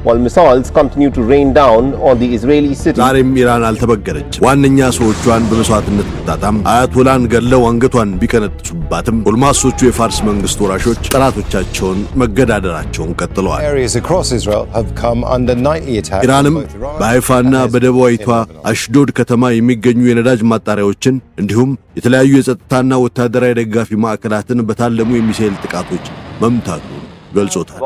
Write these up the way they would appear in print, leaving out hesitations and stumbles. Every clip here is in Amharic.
while missiles continue to rain down on the Israeli city. ዛሬም ኢራን አልተበገረች። ዋነኛ ሰዎቿን በመስዋዕትነት ተጣጣም አያቶላን ገለው አንገቷን ቢቀነጥሱባትም ጎልማሶቹ የፋርስ መንግስት ወራሾች ጠላቶቻቸውን መገዳደራቸውን ቀጥለዋል። ኢራንም በሃይፋና በደቡባዊቷ አሽዶድ ከተማ የሚገኙ የነዳጅ ማጣሪያዎችን እንዲሁም የተለያዩ የጸጥታና ወታደራዊ ደጋፊ ማዕከላትን በታለሙ የሚሳኤል ጥቃቶች መምታቱ ገልጾታል።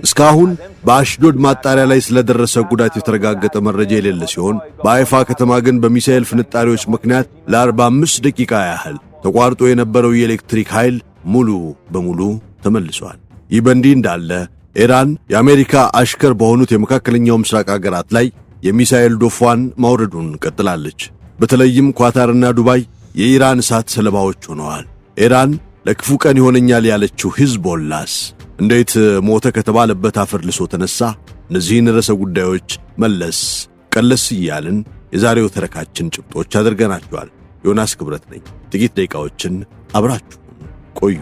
እስካሁን በአሽዶድ ማጣሪያ ላይ ስለደረሰ ጉዳት የተረጋገጠ መረጃ የሌለ ሲሆን በሃይፋ ከተማ ግን በሚሳኤል ፍንጣሪዎች ምክንያት ለ45 ደቂቃ ያህል ተቋርጦ የነበረው የኤሌክትሪክ ኃይል ሙሉ በሙሉ ተመልሷል። ይህ በእንዲህ እንዳለ ኢራን የአሜሪካ አሽከር በሆኑት የመካከለኛው ምስራቅ ሀገራት ላይ የሚሳኤል ዶፏን ማውረዱን ቀጥላለች። በተለይም ኳታርና ዱባይ የኢራን እሳት ሰለባዎች ሆነዋል። ኢራን ለክፉ ቀን ይሆነኛል ያለችው ሂዝቦላስ እንዴት ሞተ ከተባለበት አፈር ልሶ ተነሳ? እነዚህን ርዕሰ ጉዳዮች መለስ ቀለስ እያልን የዛሬው ተረካችን ጭብጦች አድርገናቸዋል። ዮናስ ክብረት ነኝ። ጥቂት ደቂቃዎችን አብራችሁን ቆዩ።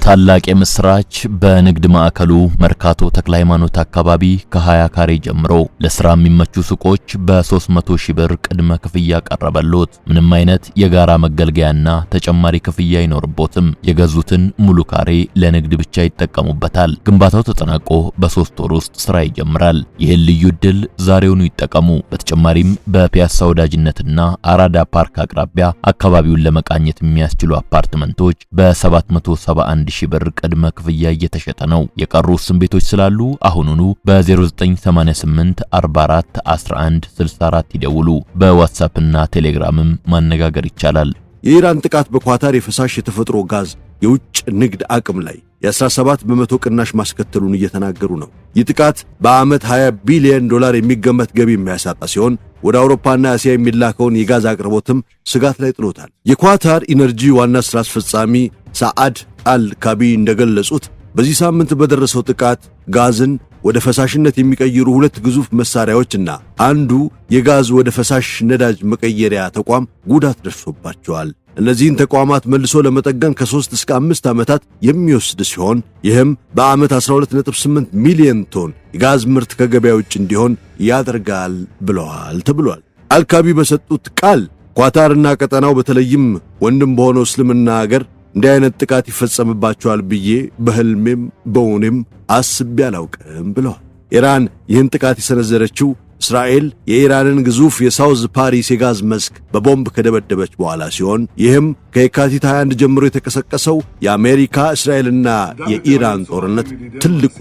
ታላቅ የምስራች በንግድ ማዕከሉ መርካቶ ተክለ ሃይማኖት አካባቢ ከ20 ካሬ ጀምሮ ለሥራ የሚመቹ ሱቆች በ300 ሺህ ብር ቅድመ ክፍያ ቀረበሎት። ምንም አይነት የጋራ መገልገያና ተጨማሪ ክፍያ አይኖርቦትም። የገዙትን ሙሉ ካሬ ለንግድ ብቻ ይጠቀሙበታል። ግንባታው ተጠናቆ በ3 ወር ውስጥ ሥራ ይጀምራል። ይህን ልዩ ዕድል ዛሬውኑ ይጠቀሙ። በተጨማሪም በፒያሳ ወዳጅነትና አራዳ ፓርክ አቅራቢያ አካባቢውን ለመቃኘት የሚያስችሉ አፓርትመንቶች በ771 ሺህ ብር ቅድመ ክፍያ እየተሸጠ ነው። የቀሩ ስም ቤቶች ስላሉ አሁኑኑ በ0988 44 11 64 ይደውሉ። በዋትስአፕ እና ቴሌግራምም ማነጋገር ይቻላል። የኢራን ጥቃት በኳታር የፈሳሽ የተፈጥሮ ጋዝ የውጭ ንግድ አቅም ላይ የ17 በመቶ ቅናሽ ማስከተሉን እየተናገሩ ነው። ይህ ጥቃት በዓመት 20 ቢሊዮን ዶላር የሚገመት ገቢ የሚያሳጣ ሲሆን ወደ አውሮፓና እስያ የሚላከውን የጋዝ አቅርቦትም ስጋት ላይ ጥሎታል። የኳታር ኢነርጂ ዋና ሥራ አስፈጻሚ ሳዓድ አልካቢ እንደገለጹት በዚህ ሳምንት በደረሰው ጥቃት ጋዝን ወደ ፈሳሽነት የሚቀይሩ 2 ግዙፍ መሳሪያዎችና አንዱ የጋዝ ወደ ፈሳሽ ነዳጅ መቀየሪያ ተቋም ጉዳት ደርሶባቸዋል። እነዚህን ተቋማት መልሶ ለመጠገን ከ3 እስከ 5 ዓመታት የሚወስድ ሲሆን ይህም በዓመት 12.8 ሚሊዮን ቶን የጋዝ ምርት ከገበያ ውጭ እንዲሆን ያደርጋል ብለዋል ተብሏል። አልካቢ በሰጡት ቃል ኳታርና ቀጠናው በተለይም ወንድም በሆነው እስልምና ሀገር እንዲህ አይነት ጥቃት ይፈጸምባቸዋል ብዬ በህልሜም በውኔም አስቤ አላውቅም ብለዋል። ኢራን ይህን ጥቃት የሰነዘረችው እስራኤል የኢራንን ግዙፍ የሳውዝ ፓሪስ የጋዝ መስክ በቦምብ ከደበደበች በኋላ ሲሆን ይህም ከየካቲት 21 ጀምሮ የተቀሰቀሰው የአሜሪካ እስራኤልና የኢራን ጦርነት ትልቁ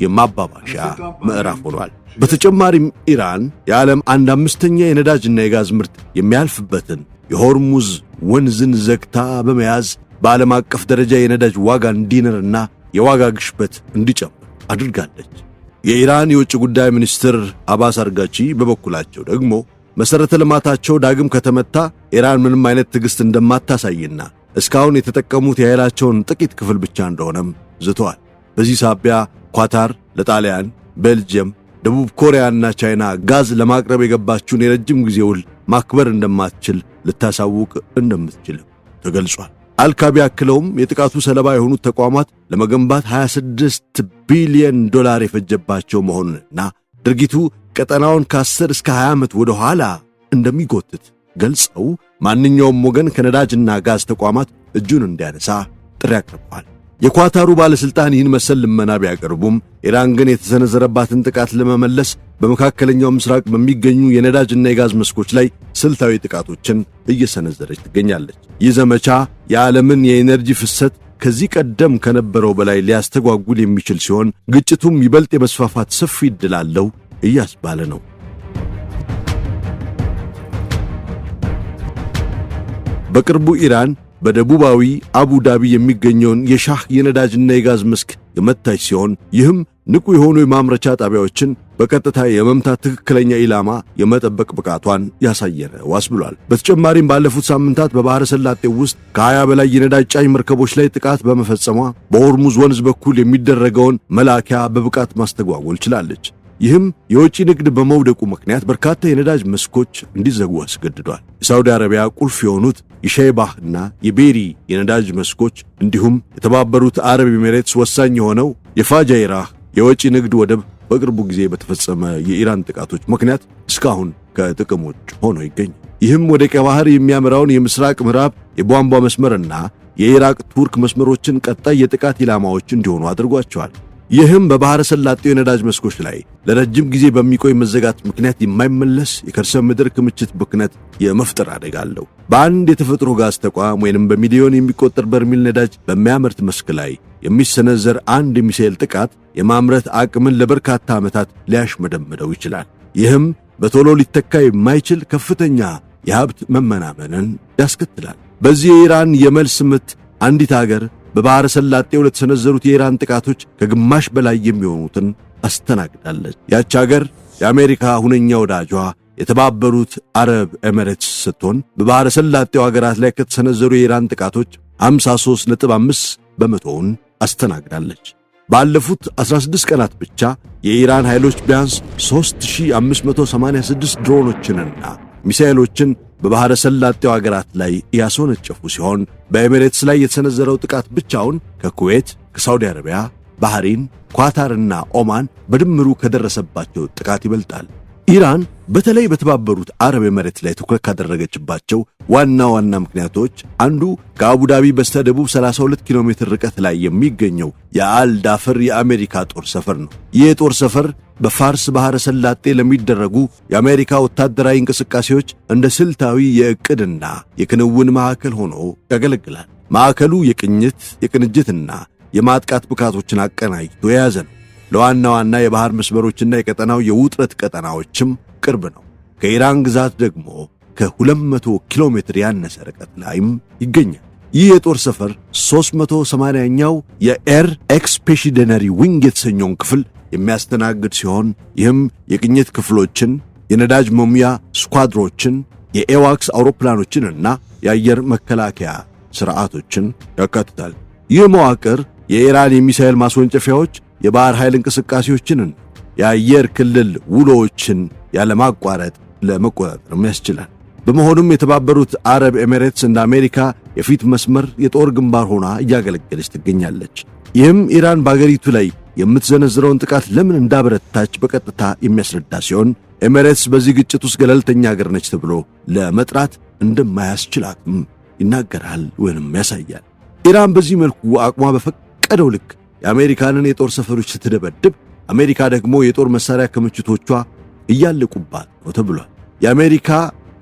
የማባባሻ ምዕራፍ ሆኗል። በተጨማሪም ኢራን የዓለም 1/5ኛ የነዳጅና የጋዝ ምርት የሚያልፍበትን የሆርሙዝ ወንዝን ዘግታ በመያዝ በዓለም አቀፍ ደረጃ የነዳጅ ዋጋ እንዲነርና የዋጋ ግሽበት እንዲጨምር አድርጋለች። የኢራን የውጭ ጉዳይ ሚኒስትር አባስ አርጋቺ በበኩላቸው ደግሞ መሰረተ ልማታቸው ዳግም ከተመታ ኢራን ምንም አይነት ትዕግስት እንደማታሳይና እስካሁን የተጠቀሙት የኃይላቸውን ጥቂት ክፍል ብቻ እንደሆነም ዝተዋል። በዚህ ሳቢያ ኳታር ለጣሊያን፣ ቤልጅየም፣ ደቡብ ኮሪያና ቻይና ጋዝ ለማቅረብ የገባችውን የረጅም ጊዜ ውል ማክበር እንደማትችል ልታሳውቅ እንደምትችልም ተገልጿል። አልካቢ አክለውም የጥቃቱ ሰለባ የሆኑት ተቋማት ለመገንባት 26 ቢሊዮን ዶላር የፈጀባቸው መሆኑንና ድርጊቱ ቀጠናውን ከ10 እስከ 20 ዓመት ወደ ኋላ እንደሚጎትት ገልጸው ማንኛውም ወገን ከነዳጅና ጋዝ ተቋማት እጁን እንዲያነሳ ጥሪ አቅርበዋል። የኳታሩ ባለስልጣን ይህን መሰል ልመና ቢያቀርቡም ኢራን ግን የተሰነዘረባትን ጥቃት ለመመለስ በመካከለኛው ምስራቅ በሚገኙ የነዳጅና የጋዝ መስኮች ላይ ስልታዊ ጥቃቶችን እየሰነዘረች ትገኛለች። ይህ ዘመቻ የዓለምን የኤነርጂ ፍሰት ከዚህ ቀደም ከነበረው በላይ ሊያስተጓጉል የሚችል ሲሆን ግጭቱም ይበልጥ የመስፋፋት ሰፊ ዕድል አለው እያስባለ ነው። በቅርቡ ኢራን በደቡባዊ አቡዳቢ የሚገኘውን የሻህ የነዳጅና የጋዝ መስክ የመታች ሲሆን ይህም ንቁ የሆኑ የማምረቻ ጣቢያዎችን በቀጥታ የመምታት ትክክለኛ ኢላማ የመጠበቅ ብቃቷን ያሳየነ ዋስብሏል። በተጨማሪም ባለፉት ሳምንታት በባህረ ሰላጤው ውስጥ ከ20 በላይ የነዳጅ ጫኝ መርከቦች ላይ ጥቃት በመፈጸሟ በሆርሙዝ ወንዝ በኩል የሚደረገውን መላኪያ በብቃት ማስተጓጎል ችላለች። ይህም የውጭ ንግድ በመውደቁ ምክንያት በርካታ የነዳጅ መስኮች እንዲዘጉ አስገድዷል። የሳውዲ አረቢያ ቁልፍ የሆኑት የሸይባህና የቤሪ የነዳጅ መስኮች እንዲሁም የተባበሩት አረብ ኤሚሬትስ ወሳኝ የሆነው የፋጃይራህ የውጭ ንግድ ወደብ በቅርቡ ጊዜ በተፈጸመ የኢራን ጥቃቶች ምክንያት እስካሁን ከጥቅም ውጭ ሆኖ ይገኛል። ይህም ወደ ቀይ ባህር የሚያመራውን የምስራቅ ምዕራብ የቧንቧ መስመርና የኢራቅ ቱርክ መስመሮችን ቀጣይ የጥቃት ኢላማዎች እንዲሆኑ አድርጓቸዋል። ይህም በባህረ ሰላጤው የነዳጅ መስኮች ላይ ለረጅም ጊዜ በሚቆይ መዘጋት ምክንያት የማይመለስ የከርሰ ምድር ክምችት ብክነት የመፍጠር አደጋ አለው። በአንድ የተፈጥሮ ጋዝ ተቋም ወይንም በሚሊዮን የሚቆጠር በርሜል ነዳጅ በሚያመርት መስክ ላይ የሚሰነዘር አንድ የሚሳኤል ጥቃት የማምረት አቅምን ለበርካታ ዓመታት ሊያሽመደምደው ይችላል። ይህም በቶሎ ሊተካ የማይችል ከፍተኛ የሀብት መመናመንን ያስከትላል። በዚህ የኢራን የመልስ ምት አንዲት አገር በባህረ ሰላጤው ለተሰነዘሩት የኢራን ጥቃቶች ከግማሽ በላይ የሚሆኑትን አስተናግዳለች። ያች አገር የአሜሪካ ሁነኛ ወዳጇ የተባበሩት አረብ ኤሚሬትስ ስትሆን በባህረ ሰላጤው አገራት ላይ ከተሰነዘሩ የኢራን ጥቃቶች 53.5 በመቶውን አስተናግዳለች። ባለፉት 16 ቀናት ብቻ የኢራን ኃይሎች ቢያንስ 3586 ድሮኖችንና ሚሳኤሎችን በባህረ ሰላጤው አገራት ላይ ያስወነጨፉ ሲሆን በኤሚሬትስ ላይ የተሰነዘረው ጥቃት ብቻውን ከኩዌት፣ ከሳውዲ አረቢያ፣ ባህሬን፣ ኳታርና ኦማን በድምሩ ከደረሰባቸው ጥቃት ይበልጣል። ኢራን በተለይ በተባበሩት አረብ ኤሚሬትስ ላይ ትኩረት ካደረገችባቸው ዋና ዋና ምክንያቶች አንዱ ከአቡዳቢ በስተደቡብ 32 ኪሎ ሜትር ርቀት ላይ የሚገኘው የአልዳፈር የአሜሪካ ጦር ሰፈር ነው። ይህ የጦር ሰፈር በፋርስ ባህረ ሰላጤ ለሚደረጉ የአሜሪካ ወታደራዊ እንቅስቃሴዎች እንደ ስልታዊ የዕቅድና የክንውን ማዕከል ሆኖ ያገለግላል። ማዕከሉ የቅንጅትና የማጥቃት ብቃቶችን አቀናጅቶ የያዘ ነው። ለዋና ዋና የባህር መስመሮችና የቀጠናው የውጥረት ቀጠናዎችም ቅርብ ነው። ከኢራን ግዛት ደግሞ ከ200 ኪሎ ሜትር ያነሰ ርቀት ላይም ይገኛል። ይህ የጦር ሰፈር 380ኛው የኤር ኤክስፔዲሽነሪ ዊንግ የተሰኘውን ክፍል የሚያስተናግድ ሲሆን ይህም የቅኝት ክፍሎችን፣ የነዳጅ መሙያ ስኳድሮችን፣ የኤዋክስ አውሮፕላኖችንና የአየር መከላከያ ሥርዓቶችን ያካትታል። ይህ መዋቅር የኢራን የሚሳኤል ማስወንጨፊያዎች፣ የባህር ኃይል እንቅስቃሴዎችን፣ የአየር ክልል ውሎችን ያለማቋረጥ ለመቆጣጠርም ያስችላል። በመሆኑም የተባበሩት አረብ ኤሚሬትስ እንደ አሜሪካ የፊት መስመር የጦር ግንባር ሆና እያገለገለች ትገኛለች። ይህም ኢራን በአገሪቱ ላይ የምትዘነዝረውን ጥቃት ለምን እንዳበረታች በቀጥታ የሚያስረዳ ሲሆን ኤሚሬትስ በዚህ ግጭት ውስጥ ገለልተኛ አገር ነች ተብሎ ለመጥራት እንደማያስችላትም ይናገራል ወይንም ያሳያል። ኢራን በዚህ መልኩ አቅሟ በፈቀደው ልክ የአሜሪካንን የጦር ሰፈሮች ስትደበድብ፣ አሜሪካ ደግሞ የጦር መሳሪያ ክምችቶቿ እያለቁባት ነው ተብሏል። የአሜሪካ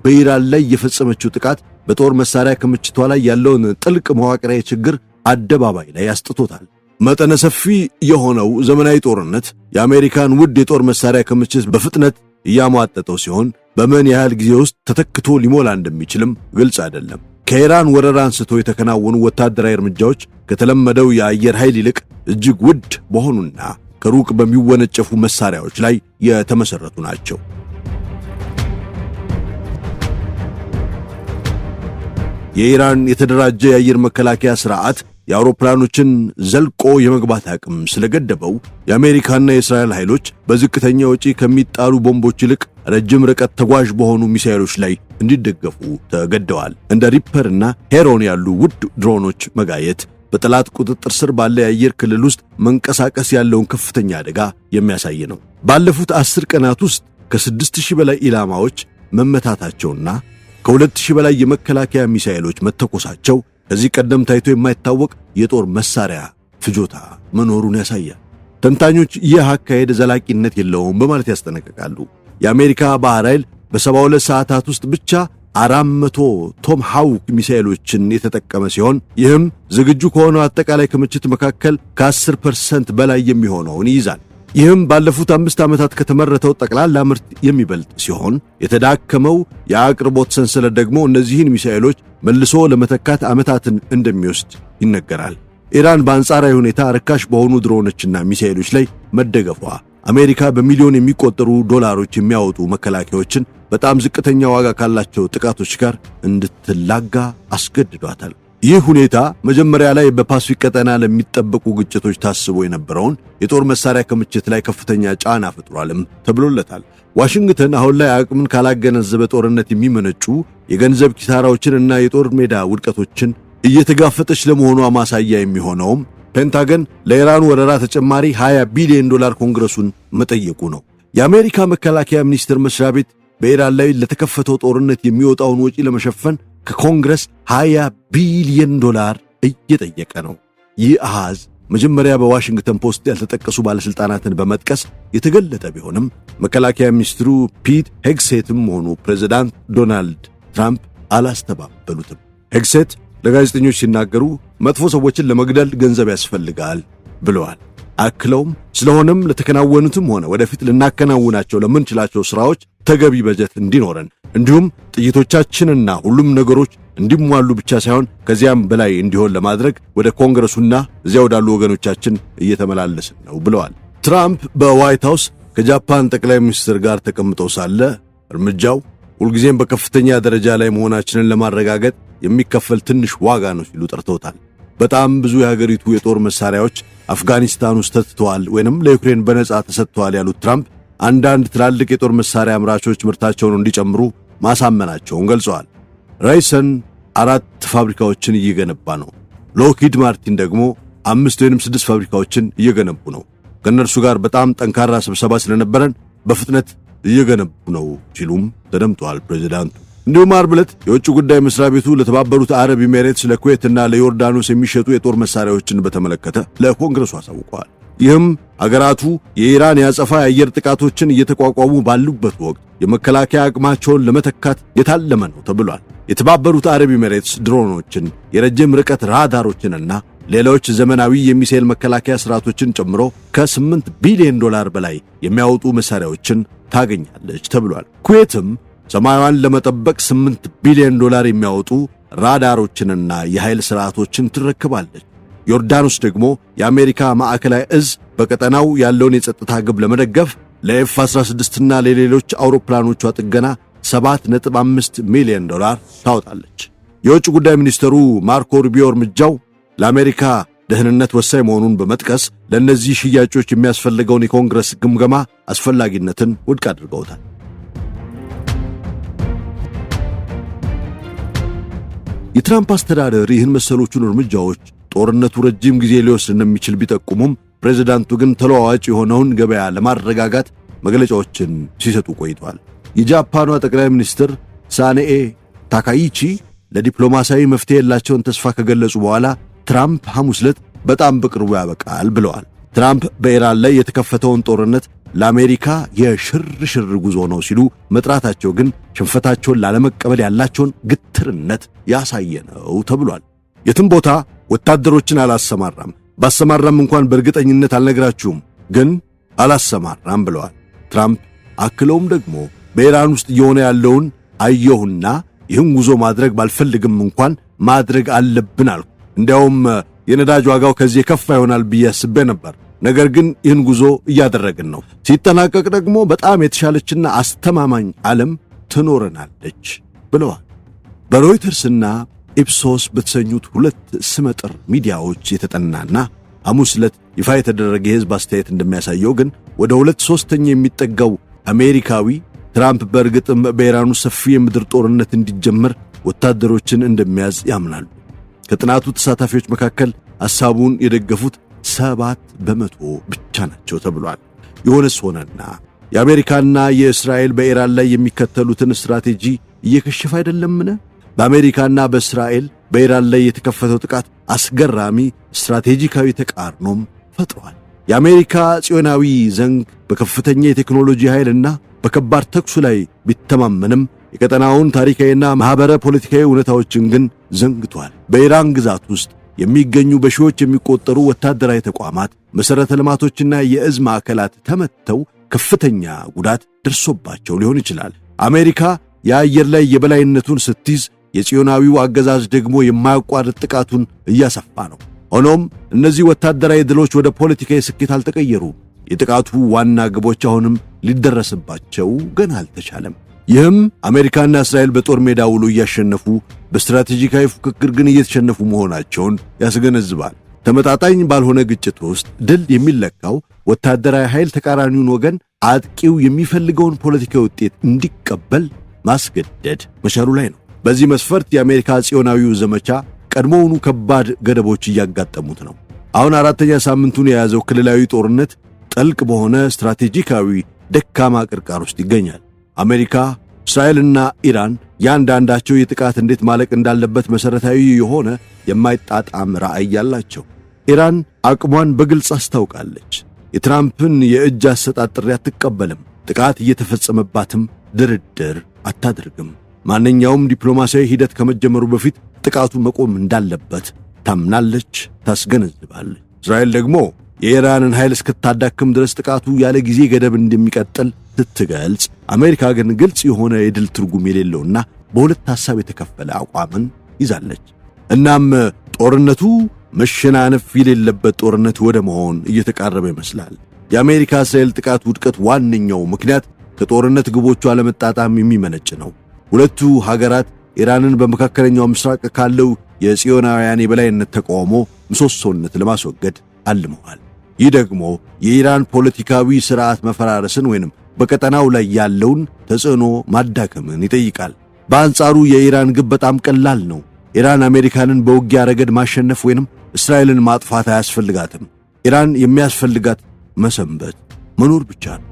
በኢራን ላይ የፈጸመችው ጥቃት በጦር መሳሪያ ክምችቷ ላይ ያለውን ጥልቅ መዋቅራዊ ችግር አደባባይ ላይ ያስጥቶታል። መጠነ ሰፊ የሆነው ዘመናዊ ጦርነት የአሜሪካን ውድ የጦር መሳሪያ ክምችት በፍጥነት እያሟጠጠው ሲሆን በምን ያህል ጊዜ ውስጥ ተተክቶ ሊሞላ እንደሚችልም ግልጽ አይደለም። ከኢራን ወረራ አንስቶ የተከናወኑ ወታደራዊ እርምጃዎች ከተለመደው የአየር ኃይል ይልቅ እጅግ ውድ በሆኑና ከሩቅ በሚወነጨፉ መሳሪያዎች ላይ የተመሰረቱ ናቸው። የኢራን የተደራጀ የአየር መከላከያ ሥርዓት የአውሮፕላኖችን ዘልቆ የመግባት አቅም ስለገደበው የአሜሪካና የእስራኤል ኃይሎች በዝቅተኛ ወጪ ከሚጣሉ ቦምቦች ይልቅ ረጅም ርቀት ተጓዥ በሆኑ ሚሳኤሎች ላይ እንዲደገፉ ተገደዋል። እንደ ሪፐርና ሄሮን ያሉ ውድ ድሮኖች መጋየት በጠላት ቁጥጥር ስር ባለ የአየር ክልል ውስጥ መንቀሳቀስ ያለውን ከፍተኛ አደጋ የሚያሳይ ነው። ባለፉት 10 ቀናት ውስጥ ከ6000 በላይ ኢላማዎች መመታታቸውና ከ2000 በላይ የመከላከያ ሚሳኤሎች መተኮሳቸው ከዚህ ቀደም ታይቶ የማይታወቅ የጦር መሳሪያ ፍጆታ መኖሩን ያሳያል። ተንታኞች ይህ አካሄድ ዘላቂነት የለውም በማለት ያስጠነቅቃሉ። የአሜሪካ ባህር ኃይል በ72 ሰዓታት ውስጥ ብቻ 400 ቶም ሃውክ ሚሳኤሎችን የተጠቀመ ሲሆን ይህም ዝግጁ ከሆነው አጠቃላይ ክምችት መካከል ከ10% በላይ የሚሆነውን ይይዛል። ይህም ባለፉት 5 ዓመታት ከተመረተው ጠቅላላ ምርት የሚበልጥ ሲሆን የተዳከመው የአቅርቦት ሰንሰለት ደግሞ እነዚህን ሚሳኤሎች መልሶ ለመተካት ዓመታትን እንደሚወስድ ይነገራል። ኢራን በአንጻራዊ ሁኔታ ርካሽ በሆኑ ድሮኖችና ሚሳኤሎች ላይ መደገፏ አሜሪካ በሚሊዮን የሚቆጠሩ ዶላሮች የሚያወጡ መከላከያዎችን በጣም ዝቅተኛ ዋጋ ካላቸው ጥቃቶች ጋር እንድትላጋ አስገድዷታል። ይህ ሁኔታ መጀመሪያ ላይ በፓሲፊክ ቀጠና ለሚጠበቁ ግጭቶች ታስቦ የነበረውን የጦር መሳሪያ ክምችት ላይ ከፍተኛ ጫና ፈጥሯልም ተብሎለታል። ዋሽንግተን አሁን ላይ አቅምን ካላገነዘበ ጦርነት የሚመነጩ የገንዘብ ኪሳራዎችን እና የጦር ሜዳ ውድቀቶችን እየተጋፈጠች ለመሆኗ ማሳያ የሚሆነውም ፔንታገን ለኢራን ወረራ ተጨማሪ $20 ቢሊዮን ኮንግረሱን መጠየቁ ነው። የአሜሪካ መከላከያ ሚኒስቴር መስሪያ ቤት በኢራን ላይ ለተከፈተው ጦርነት የሚወጣውን ወጪ ለመሸፈን ከኮንግረስ $20 ቢሊዮን እየጠየቀ ነው። ይህ አሃዝ መጀመሪያ በዋሽንግተን ፖስት ያልተጠቀሱ ባለስልጣናትን በመጥቀስ የተገለጠ ቢሆንም መከላከያ ሚኒስትሩ ፒት ሄግሴትም ሆኑ ፕሬዝዳንት ዶናልድ ትራምፕ አላስተባበሉትም። ሄግሴት ለጋዜጠኞች ሲናገሩ መጥፎ ሰዎችን ለመግደል ገንዘብ ያስፈልጋል ብለዋል። አክለውም ስለሆነም ለተከናወኑትም ሆነ ወደፊት ልናከናውናቸው ለምንችላቸው ሥራዎች ተገቢ በጀት እንዲኖረን እንዲሁም ጥይቶቻችንና ሁሉም ነገሮች እንዲሟሉ ብቻ ሳይሆን ከዚያም በላይ እንዲሆን ለማድረግ ወደ ኮንግረሱና እዚያ ወዳሉ ወገኖቻችን እየተመላለስን ነው ብለዋል። ትራምፕ በዋይት ሃውስ ከጃፓን ጠቅላይ ሚኒስትር ጋር ተቀምጠው ሳለ እርምጃው ሁልጊዜም በከፍተኛ ደረጃ ላይ መሆናችንን ለማረጋገጥ የሚከፈል ትንሽ ዋጋ ነው ሲሉ ጠርተውታል። በጣም ብዙ የሀገሪቱ የጦር መሳሪያዎች አፍጋኒስታን ውስጥ ተትተዋል ወይንም ለዩክሬን በነጻ ተሰጥተዋል ያሉት ትራምፕ አንዳንድ ትላልቅ የጦር መሳሪያ አምራቾች ምርታቸውን እንዲጨምሩ ማሳመናቸውን ገልጸዋል። ራይሰን 4 ፋብሪካዎችን እየገነባ ነው። ሎክሂድ ማርቲን ደግሞ 5 ወይንም 6 ፋብሪካዎችን እየገነቡ ነው። ከእነርሱ ጋር በጣም ጠንካራ ስብሰባ ስለነበረን በፍጥነት እየገነቡ ነው ሲሉም ተደምጠዋል ፕሬዝዳንቱ። እንዲሁም ዓርብ ዕለት የውጭ ጉዳይ መስሪያ ቤቱ ለተባበሩት አረብ ኤሚሬትስ፣ ለኩዌትና ለዮርዳኖስ የሚሸጡ የጦር መሳሪያዎችን በተመለከተ ለኮንግረሱ አሳውቀዋል። ይህም አገራቱ የኢራን ያጸፋ የአየር ጥቃቶችን እየተቋቋሙ ባሉበት ወቅት የመከላከያ አቅማቸውን ለመተካት የታለመ ነው ተብሏል። የተባበሩት አረብ ኤሚሬትስ ድሮኖችን፣ የረጅም ርቀት ራዳሮችንና ሌሎች ዘመናዊ የሚሳኤል መከላከያ ስርዓቶችን ጨምሮ ከ8 ቢሊዮን ዶላር በላይ የሚያወጡ መሳሪያዎችን ታገኛለች ተብሏል። ኩዌትም ሰማያዋን ለመጠበቅ 8 ቢሊዮን ዶላር የሚያወጡ ራዳሮችንና የኃይል ስርዓቶችን ትረክባለች። ዮርዳኖስ ደግሞ የአሜሪካ ማዕከላዊ እዝ በቀጠናው ያለውን የጸጥታ ግብ ለመደገፍ ለኤፍ-16 እና ለሌሎች አውሮፕላኖቿ ጥገና $7.5 ሚሊዮን ታወጣለች። የውጭ ጉዳይ ሚኒስትሩ ማርኮ ሩቢዮ እርምጃው ለአሜሪካ ደህንነት ወሳኝ መሆኑን በመጥቀስ ለእነዚህ ሽያጮች የሚያስፈልገውን የኮንግረስ ግምገማ አስፈላጊነትን ውድቅ አድርገውታል። የትራምፕ አስተዳደር ይህን መሰሎቹን እርምጃዎች ጦርነቱ ረጅም ጊዜ ሊወስድ እንደሚችል ቢጠቁሙም ፕሬዝዳንቱ ግን ተለዋዋጭ የሆነውን ገበያ ለማረጋጋት መግለጫዎችን ሲሰጡ ቆይቷል። የጃፓኗ ጠቅላይ ሚኒስትር ሳኔኤ ታካይቺ ለዲፕሎማሲያዊ መፍትሄ ያላቸውን ተስፋ ከገለጹ በኋላ ትራምፕ ሐሙስ ዕለት በጣም በቅርቡ ያበቃል ብለዋል። ትራምፕ በኢራን ላይ የተከፈተውን ጦርነት ለአሜሪካ የሽርሽር ጉዞ ነው ሲሉ መጥራታቸው ግን ሽንፈታቸውን ላለመቀበል ያላቸውን ግትርነት ያሳየ ነው ተብሏል። የትም ቦታ ወታደሮችን አላሰማራም፣ ባሰማራም እንኳን በእርግጠኝነት አልነግራችሁም፣ ግን አላሰማራም ብለዋል ትራምፕ። አክለውም ደግሞ በኢራን ውስጥ እየሆነ ያለውን አየሁና ይህን ጉዞ ማድረግ ባልፈልግም እንኳን ማድረግ አለብን አልኩ። እንዲያውም የነዳጅ ዋጋው ከዚህ ከፍ ይሆናል ብዬ አስቤ ነበር። ነገር ግን ይህን ጉዞ እያደረግን ነው። ሲጠናቀቅ ደግሞ በጣም የተሻለችና አስተማማኝ ዓለም ትኖረናለች ብለዋል። በሮይተርስና ኢፕሶስ በተሰኙት 2 ስመጥር ሚዲያዎች የተጠናና ሐሙስ ዕለት ይፋ የተደረገ የሕዝብ አስተያየት እንደሚያሳየው ግን ወደ 2/3 የሚጠጋው አሜሪካዊ ትራምፕ በእርግጥም በኢራኑ ሰፊ የምድር ጦርነት እንዲጀመር ወታደሮችን እንደሚያዝ ያምናሉ። ከጥናቱ ተሳታፊዎች መካከል ሐሳቡን የደገፉት 7% ብቻ ናቸው ተብሏል። የሆነስ ሆነና የአሜሪካና የእስራኤል በኢራን ላይ የሚከተሉትን ስትራቴጂ እየከሸፈ አይደለምን? በአሜሪካና በእስራኤል በኢራን ላይ የተከፈተው ጥቃት አስገራሚ ስትራቴጂካዊ ተቃርኖም ፈጥሯል። የአሜሪካ ጽዮናዊ ዘንግ በከፍተኛ የቴክኖሎጂ ኃይልና በከባድ ተኩሱ ላይ ቢተማመንም የቀጠናውን ታሪካዊና ማኅበረ ፖለቲካዊ እውነታዎችን ግን ዘንግቷል። በኢራን ግዛት ውስጥ የሚገኙ በሺዎች የሚቆጠሩ ወታደራዊ ተቋማት፣ መሠረተ ልማቶችና የእዝ ማዕከላት ተመተው ከፍተኛ ጉዳት ደርሶባቸው ሊሆን ይችላል። አሜሪካ የአየር ላይ የበላይነቱን ስትይዝ፣ የጽዮናዊው አገዛዝ ደግሞ የማያቋርጥ ጥቃቱን እያሰፋ ነው። ሆኖም እነዚህ ወታደራዊ ድሎች ወደ ፖለቲካዊ ስኬት አልተቀየሩም። የጥቃቱ ዋና ግቦች አሁንም ሊደረስባቸው ገና አልተቻለም። ይህም አሜሪካና እስራኤል በጦር ሜዳ ውሎ እያሸነፉ በስትራቴጂካዊ ፉክክር ግን እየተሸነፉ መሆናቸውን ያስገነዝባል። ተመጣጣኝ ባልሆነ ግጭት ውስጥ ድል የሚለካው ወታደራዊ ኃይል ተቃራኒውን ወገን አጥቂው የሚፈልገውን ፖለቲካዊ ውጤት እንዲቀበል ማስገደድ መቻሉ ላይ ነው። በዚህ መስፈርት የአሜሪካ ጽዮናዊው ዘመቻ ቀድሞውኑ ከባድ ገደቦች እያጋጠሙት ነው። አሁን አራተኛ ሳምንቱን የያዘው ክልላዊ ጦርነት ጥልቅ በሆነ ስትራቴጂካዊ ደካማ ቅርቃር ውስጥ ይገኛል። አሜሪካ፣ እስራኤልና ኢራን ያንዳንዳቸው የጥቃት እንዴት ማለቅ እንዳለበት መሰረታዊ የሆነ የማይጣጣም ራዕይ ያላቸው። ኢራን አቅሟን በግልጽ አስታውቃለች። የትራምፕን የእጅ አሰጣጥ ጥሪ አትቀበልም። ጥቃት እየተፈጸመባትም ድርድር አታደርግም። ማንኛውም ዲፕሎማሲያዊ ሂደት ከመጀመሩ በፊት ጥቃቱ መቆም እንዳለበት ታምናለች፣ ታስገነዝባለች። እስራኤል ደግሞ የኢራንን ኃይል እስክታዳክም ድረስ ጥቃቱ ያለ ጊዜ ገደብ እንደሚቀጥል ስትገልጽ፣ አሜሪካ ግን ግልጽ የሆነ የድል ትርጉም የሌለውና በሁለት ሐሳብ የተከፈለ አቋምን ይዛለች። እናም ጦርነቱ መሸናነፍ የሌለበት ጦርነት ወደ መሆን እየተቃረበ ይመስላል። የአሜሪካ እስራኤል ጥቃት ውድቀት ዋነኛው ምክንያት ከጦርነት ግቦቹ አለመጣጣም የሚመነጭ ነው። ሁለቱ ሀገራት ኢራንን በመካከለኛው ምስራቅ ካለው የጽዮናውያን የበላይነት ተቃውሞ ምሰሶነት ለማስወገድ አልመዋል። ይህ ደግሞ የኢራን ፖለቲካዊ ሥርዓት መፈራረስን ወይንም በቀጠናው ላይ ያለውን ተጽዕኖ ማዳከምን ይጠይቃል። በአንጻሩ የኢራን ግብ በጣም ቀላል ነው። ኢራን አሜሪካንን በውጊያ ረገድ ማሸነፍ ወይንም እስራኤልን ማጥፋት አያስፈልጋትም። ኢራን የሚያስፈልጋት መሰንበት፣ መኖር ብቻ ነው።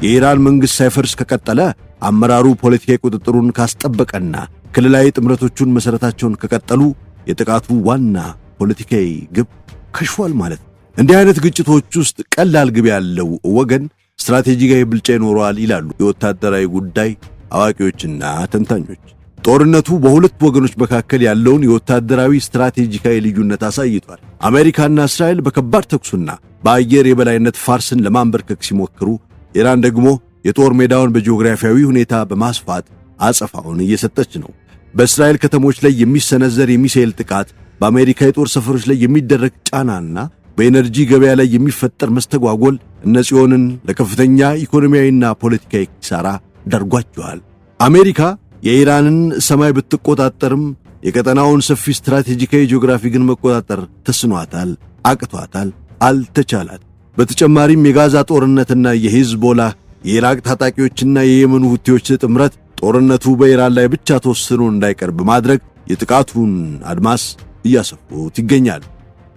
የኢራን መንግሥት ሳይፈርስ ከቀጠለ፣ አመራሩ ፖለቲካዊ ቁጥጥሩን ካስጠበቀና ክልላዊ ጥምረቶቹን መሠረታቸውን ከቀጠሉ የጥቃቱ ዋና ፖለቲካዊ ግብ ከሽፏል ማለት ነው። እንዲህ አይነት ግጭቶች ውስጥ ቀላል ግብ ያለው ወገን ስትራቴጂካዊ ብልጫ ይኖረዋል ይላሉ የወታደራዊ ጉዳይ አዋቂዎችና ተንታኞች። ጦርነቱ በሁለት ወገኖች መካከል ያለውን የወታደራዊ ስትራቴጂካዊ ልዩነት አሳይቷል። አሜሪካና እስራኤል በከባድ ተኩሱና በአየር የበላይነት ፋርስን ለማንበርከክ ሲሞክሩ፣ ኢራን ደግሞ የጦር ሜዳውን በጂኦግራፊያዊ ሁኔታ በማስፋት አጸፋውን እየሰጠች ነው። በእስራኤል ከተሞች ላይ የሚሰነዘር የሚሳኤል ጥቃት፣ በአሜሪካ የጦር ሰፈሮች ላይ የሚደረግ ጫናና በኤነርጂ ገበያ ላይ የሚፈጠር መስተጓጎል እነ ጽዮንን ለከፍተኛ ኢኮኖሚያዊና ፖለቲካዊ ኪሳራ ዳርጓቸዋል። አሜሪካ የኢራንን ሰማይ ብትቆጣጠርም የቀጠናውን ሰፊ ስትራቴጂካዊ ጂኦግራፊ ግን መቆጣጠር ተስኗታል፣ አቅቷታል፣ አልተቻላት። በተጨማሪም የጋዛ ጦርነትና የሂዝቦላህ የኢራቅ ታጣቂዎችና የየመኑ ሁቲዎች ጥምረት ጦርነቱ በኢራን ላይ ብቻ ተወስኖ እንዳይቀር በማድረግ የጥቃቱን አድማስ እያሰፉት ይገኛል።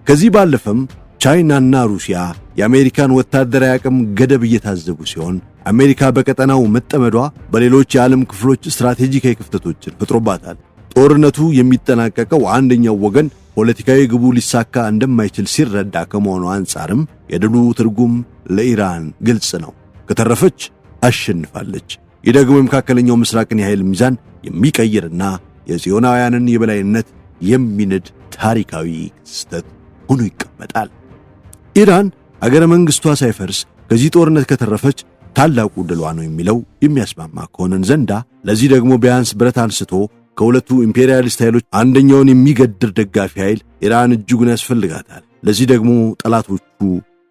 ከዚህ ባለፈም ቻይናና ሩሲያ የአሜሪካን ወታደራዊ አቅም ገደብ እየታዘቡ ሲሆን፣ አሜሪካ በቀጠናው መጠመዷ በሌሎች የዓለም ክፍሎች ስትራቴጂካዊ ክፍተቶችን ፈጥሮባታል። ጦርነቱ የሚጠናቀቀው አንደኛው ወገን ፖለቲካዊ ግቡ ሊሳካ እንደማይችል ሲረዳ ከመሆኑ አንጻርም የድሉ ትርጉም ለኢራን ግልጽ ነው። ከተረፈች አሸንፋለች። ይህ ደግሞ የመካከለኛው ምስራቅን የኃይል ሚዛን የሚቀይርና የጽዮናውያንን የበላይነት የሚንድ ታሪካዊ ክስተት ሆኖ ይቀመጣል። ኢራን አገረ መንግሥቷ ሳይፈርስ ከዚህ ጦርነት ከተረፈች ታላቁ ድሏ ነው የሚለው የሚያስማማ ከሆነን ዘንዳ፣ ለዚህ ደግሞ ቢያንስ ብረት አንስቶ ከሁለቱ ኢምፔሪያሊስት ኃይሎች አንደኛውን የሚገድር ደጋፊ ኃይል ኢራን እጅጉን ያስፈልጋታል። ለዚህ ደግሞ ጠላቶቹ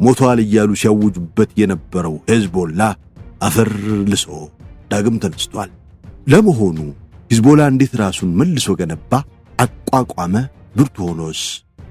ሞቷል እያሉ ሲያውጁበት የነበረው ሂዝቦላ አፈር ልሶ ዳግም ተነስቷል። ለመሆኑ ሂዝቦላ እንዴት ራሱን መልሶ ገነባ፣ አቋቋመ? ብርቱ ሆኖስ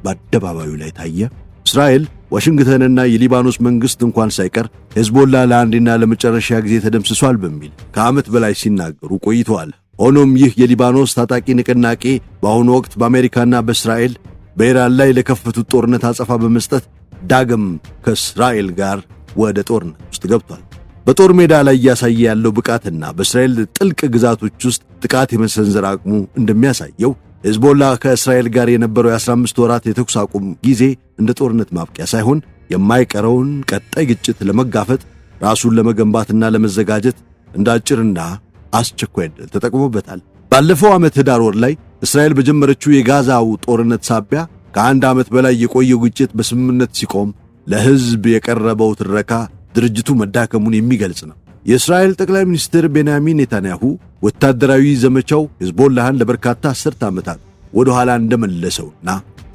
በአደባባዩ ላይ ታየ? እስራኤል፣ ዋሽንግተንና የሊባኖስ መንግሥት እንኳን ሳይቀር ሂዝቦላ ለአንዴና ለመጨረሻ ጊዜ ተደምስሷል በሚል ከዓመት በላይ ሲናገሩ ቆይተዋል። ሆኖም ይህ የሊባኖስ ታጣቂ ንቅናቄ በአሁኑ ወቅት በአሜሪካና በእስራኤል በኢራን ላይ ለከፈቱት ጦርነት አጸፋ በመስጠት ዳግም ከእስራኤል ጋር ወደ ጦርነት ውስጥ ገብቷል። በጦር ሜዳ ላይ እያሳየ ያለው ብቃትና በእስራኤል ጥልቅ ግዛቶች ውስጥ ጥቃት የመሰንዘር አቅሙ እንደሚያሳየው ሂዝቦላ ከእስራኤል ጋር የነበረው የ15 ወራት የተኩስ አቁም ጊዜ እንደ ጦርነት ማብቂያ ሳይሆን የማይቀረውን ቀጣይ ግጭት ለመጋፈጥ ራሱን ለመገንባትና ለመዘጋጀት እንደ አጭርና አስቸኳይ ዕድል ተጠቅሞበታል። ባለፈው ዓመት ኅዳር ወር ላይ እስራኤል በጀመረችው የጋዛው ጦርነት ሳቢያ ከአንድ ዓመት በላይ የቆየው ግጭት በስምምነት ሲቆም ለሕዝብ የቀረበው ትረካ ድርጅቱ መዳከሙን የሚገልጽ ነው። የእስራኤል ጠቅላይ ሚኒስትር ቤንያሚን ኔታንያሁ ወታደራዊ ዘመቻው ሂዝቦላህን ለበርካታ አስርተ ዓመታት ወደ ኋላ እንደመለሰውና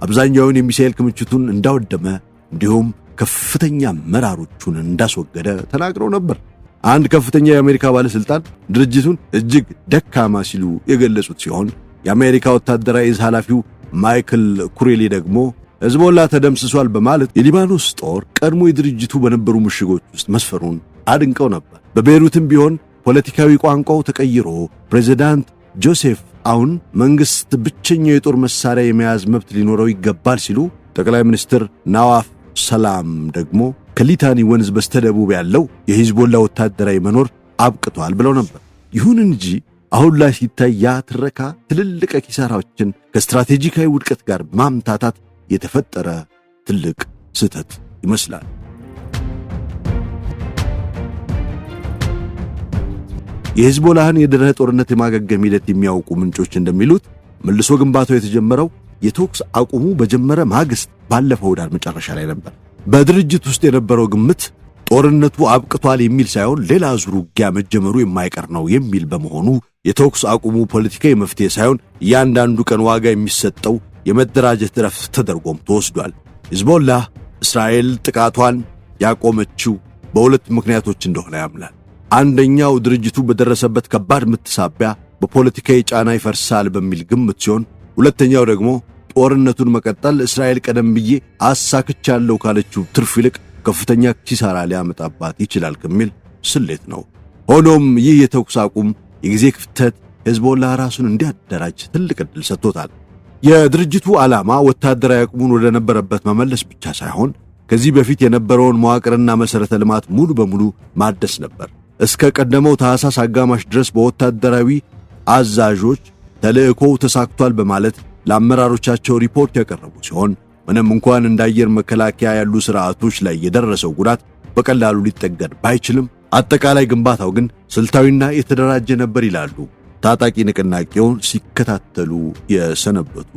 አብዛኛውን የሚሳኤል ክምችቱን እንዳወደመ እንዲሁም ከፍተኛ አመራሮቹን እንዳስወገደ ተናግረው ነበር። አንድ ከፍተኛ የአሜሪካ ባለስልጣን ድርጅቱን እጅግ ደካማ ሲሉ የገለጹት ሲሆን የአሜሪካ ወታደራዊ እዝ ኃላፊው ማይክል ኩሬሊ ደግሞ ሂዝቦላ ተደምስሷል በማለት የሊባኖስ ጦር ቀድሞ የድርጅቱ በነበሩ ምሽጎች ውስጥ መስፈሩን አድንቀው ነበር። በቤይሩትም ቢሆን ፖለቲካዊ ቋንቋው ተቀይሮ ፕሬዝዳንት ጆሴፍ አውን መንግስት ብቸኛው የጦር መሳሪያ የመያዝ መብት ሊኖረው ይገባል ሲሉ፣ ጠቅላይ ሚኒስትር ናዋፍ ሰላም ደግሞ ከሊታኒ ወንዝ በስተደቡብ ያለው የሂዝቦላ ወታደራዊ መኖር አብቅቷል ብለው ነበር። ይሁን እንጂ አሁን ላይ ሲታይ ያ ትረካ ትልልቅ ኪሳራዎችን ከስትራቴጂካዊ ውድቀት ጋር ማምታታት የተፈጠረ ትልቅ ስህተት ይመስላል። የሂዝቦላህን የድህረ ጦርነት የማገገም ሂደት የሚያውቁ ምንጮች እንደሚሉት መልሶ ግንባታው የተጀመረው የተኩስ አቁሙ በጀመረ ማግስት ባለፈው ዳር መጨረሻ ላይ ነበር። በድርጅት ውስጥ የነበረው ግምት ጦርነቱ አብቅቷል የሚል ሳይሆን ሌላ ዙር ውጊያ መጀመሩ የማይቀር ነው የሚል በመሆኑ የተኩስ አቁሙ ፖለቲካዊ መፍትሄ ሳይሆን እያንዳንዱ ቀን ዋጋ የሚሰጠው የመደራጀት ረፍት ተደርጎም ተወስዷል። ሂዝቦላህ እስራኤል ጥቃቷን ያቆመችው በሁለት ምክንያቶች እንደሆነ ያምናል። አንደኛው ድርጅቱ በደረሰበት ከባድ ምት ሳቢያ በፖለቲካዊ ጫና ይፈርሳል በሚል ግምት ሲሆን፣ ሁለተኛው ደግሞ ጦርነቱን መቀጠል እስራኤል ቀደም ብዬ አሳክቻለሁ ካለችው ትርፍ ይልቅ ከፍተኛ ኪሳራ ሊያመጣባት ይችላል ከሚል ስሌት ነው። ሆኖም ይህ የተኩስ አቁም የጊዜ ክፍተት ሂዝቦላህ ራሱን እንዲያደራጅ ትልቅ ዕድል ሰጥቶታል። የድርጅቱ ዓላማ ወታደራዊ አቅሙን ወደ ነበረበት መመለስ ብቻ ሳይሆን ከዚህ በፊት የነበረውን መዋቅርና መሠረተ ልማት ሙሉ በሙሉ ማደስ ነበር። እስከ ቀደመው ታህሳስ አጋማሽ ድረስ በወታደራዊ አዛዦች ተልእኮው ተሳክቷል በማለት ለአመራሮቻቸው ሪፖርት ያቀረቡ ሲሆን ምንም እንኳን እንደ አየር መከላከያ ያሉ ሥርዓቶች ላይ የደረሰው ጉዳት በቀላሉ ሊጠገን ባይችልም አጠቃላይ ግንባታው ግን ስልታዊና የተደራጀ ነበር ይላሉ ታጣቂ ንቅናቄውን ሲከታተሉ የሰነበቱ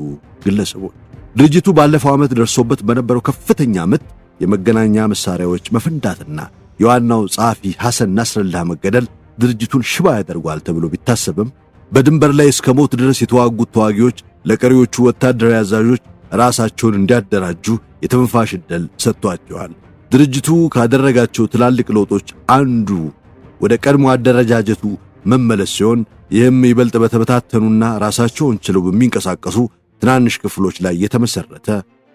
ግለሰቦች። ድርጅቱ ባለፈው ዓመት ደርሶበት በነበረው ከፍተኛ ምት የመገናኛ መሳሪያዎች መፈንዳትና የዋናው ጸሐፊ ሐሰን ናስረላህ መገደል ድርጅቱን ሽባ ያደርጓል ተብሎ ቢታሰብም በድንበር ላይ እስከ ሞት ድረስ የተዋጉት ተዋጊዎች ለቀሪዎቹ ወታደራዊ አዛዦች ራሳቸውን እንዲያደራጁ የተንፋሽ ዕድል ሰጥቷቸዋል። ድርጅቱ ካደረጋቸው ትላልቅ ለውጦች አንዱ ወደ ቀድሞ አደረጃጀቱ መመለስ ሲሆን ይህም ይበልጥ በተበታተኑና ራሳቸውን ችለው በሚንቀሳቀሱ ትናንሽ ክፍሎች ላይ የተመሰረተ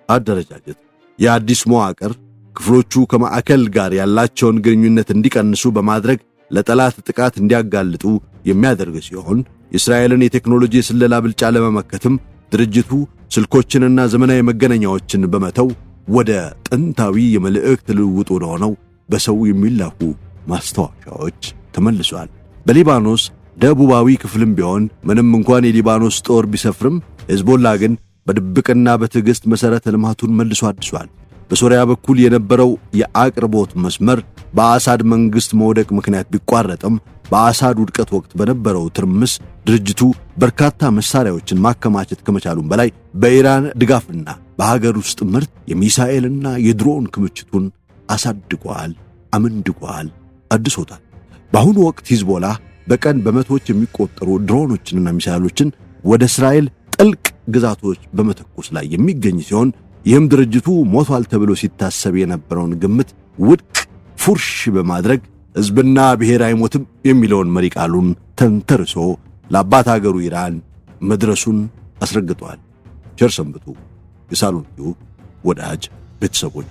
አደረጃጀት። የአዲስ መዋቅር ክፍሎቹ ከማዕከል ጋር ያላቸውን ግንኙነት እንዲቀንሱ በማድረግ ለጠላት ጥቃት እንዲያጋልጡ የሚያደርግ ሲሆን የእስራኤልን የቴክኖሎጂ የስለላ ብልጫ ለመመከትም ድርጅቱ ስልኮችንና ዘመናዊ መገናኛዎችን በመተው ወደ ጥንታዊ የመልእክት ልውውጥ ወደ ሆነው በሰው የሚላኩ ማስታወሻዎች ተመልሷል። በሊባኖስ ደቡባዊ ክፍልም ቢሆን ምንም እንኳን የሊባኖስ ጦር ቢሰፍርም ሂዝቦላ ግን በድብቅና በትዕግሥት መሠረተ ልማቱን መልሶ አድሷል። በሶሪያ በኩል የነበረው የአቅርቦት መስመር በአሳድ መንግሥት መውደቅ ምክንያት ቢቋረጥም በአሳድ ውድቀት ወቅት በነበረው ትርምስ ድርጅቱ በርካታ መሳሪያዎችን ማከማቸት ከመቻሉም በላይ በኢራን ድጋፍና በሀገር ውስጥ ምርት የሚሳኤልና የድሮን ክምችቱን አሳድጓል፣ አመንድጓል፣ አድሶታል። በአሁኑ ወቅት ሂዝቦላህ በቀን በመቶዎች የሚቆጠሩ ድሮኖችንና ሚሳኤሎችን ወደ እስራኤል ጥልቅ ግዛቶች በመተኮስ ላይ የሚገኝ ሲሆን ይህም ድርጅቱ ሞቷል ተብሎ ሲታሰብ የነበረውን ግምት ውድቅ ፉርሽ በማድረግ ሕዝብና ብሔር አይሞትም የሚለውን መሪ ቃሉን ተንተርሶ ለአባት አገሩ ኢራን መድረሱን አስረግጧል። ቸር ሰንብቱ። የሳሎን ቲዩብ ወዳጅ ቤተሰቦች